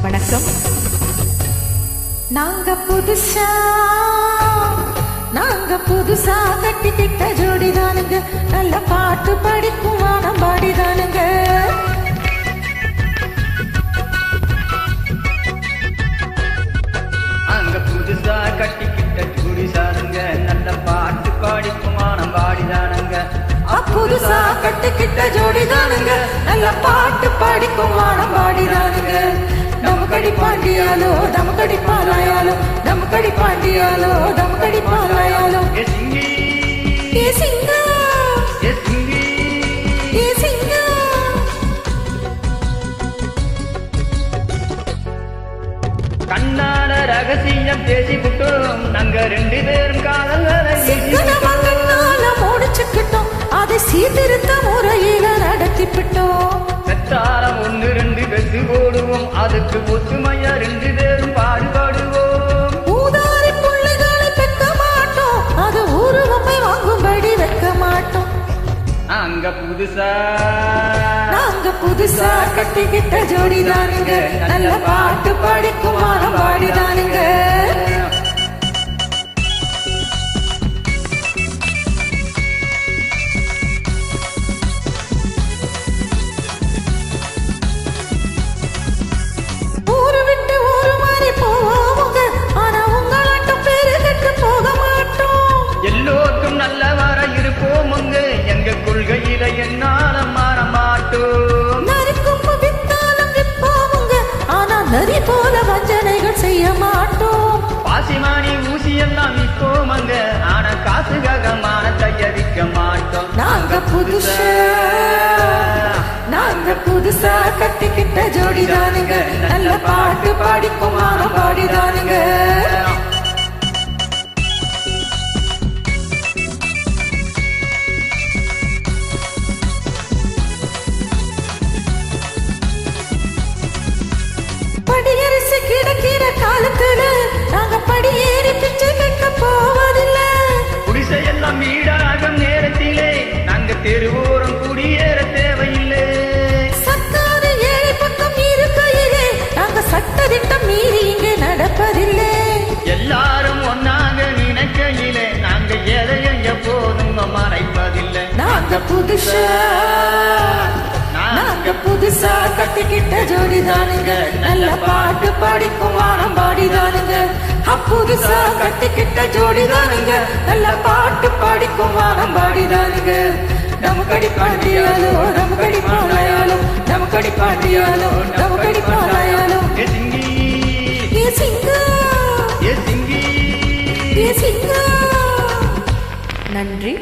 வணக்கம். நாங்க புதுசா கட்டிக்கிட்ட ஜோடிதானுங்க, நல்ல பாட்டு படிக்கும் வானம் பாடிதானுங்க. நாங்க புதுசா கட்டிக்கிட்ட ஜோடிதானுங்க, நல்ல பாட்டு படிக்கும் வானம் பாடிதானுங்க. புதுசா கட்டிக்கிட்ட ஜோடிதானுங்க, நல்ல பாட்டு படிக்கும் வானம் பாடிதானுங்க. நமக்கடி பாண்டியாலோ நமக்கடி பாலாயாலோ, நமக்கடி பாண்டியாலோ நமக்கடி பாலாயாலோ. ஏ சிங்கி ஏ சிங்கா, ஏ சிங்கி ஏ சிங்கா. கண்ணால ரகசியம் பேசிவிட்டோம், நாங்க 2 பேரும் காதல்களை முடிச்சுக்கிட்டோம், அதை சீர்திருத்த முறையில நடத்திவிட்டோம். செத்தாரம் 1-2 வெத்து போடுவோம், அதுக்கு ஒத்துமையா 2 பேரும் பாடுபடுவோம். ஊதாரி புள்ளைகளை பெக்க மாட்டோம், அது உருவமை வாங்கும்படி வைக்க மாட்டோம். நாங்க புதுசா கட்டிக்கிட்ட ஜோடிதானுங்க, நல்ல பாட்டு படிக்கும் வானம் பாடிதானுங்க. எல்லோருக்கும் நல்ல வர இருப்போம், எங்க கொள்கையில என்னால மாற மாட்டோம். நரி போல வஞ்சனைகள் செய்ய மாட்டோம். பாசிமானி ஊசி எல்லாம் விற்போம், ஆனா காசுக்காக மானத்தை அடிக்க மாட்டோம். நாங்க புதுசா கட்டிக்கிட்ட ஜோடிதானுங்க, நல்ல பாட்டு பாடிக்கும் வானம் பாடிதானுங்க. படியரசு கிடக்கிற காலத்துல நாங்க படியேறி பிச்சை கேட்க போவதில்லை. குடிசையெல்லாம் வீடாகும் நேரத்திலே நாங்க தெருவோரம் குடியேற தேவையில்லை. சத்தான ஏழை பக்கம் இருக்கையிலே நாங்க சட்டதிட்டம் மீறி இங்கே நடப்பதில்லை. எல்லாரும் ஒன்னாக நினைக்கையிலே நாங்க எதையும் எப்போதும் மறைப்பதில்லை. நாங்க புதுசா கட்டிக்கிட்ட ஜோடிதானுங்க, நல்ல பாட்டு படிக்கும் வானம் பாடிதானுங்க. புதுசா கட்டிக்கிட்ட ஜோடிதானுங்க, நல்ல பாட்டு படிக்கும் வானம் பாடிதானுங்க. நமக்கடி பாண்டியாலோ நமக்கடி பாலாயாலோ, நமக்கடி பாண்டியாலோ நமக்கடி பாலாயாலோ. ஏ சிங்கி ஏ சிங்கா, ஏ சிங்கி ஏ சிங்கா. நன்றி.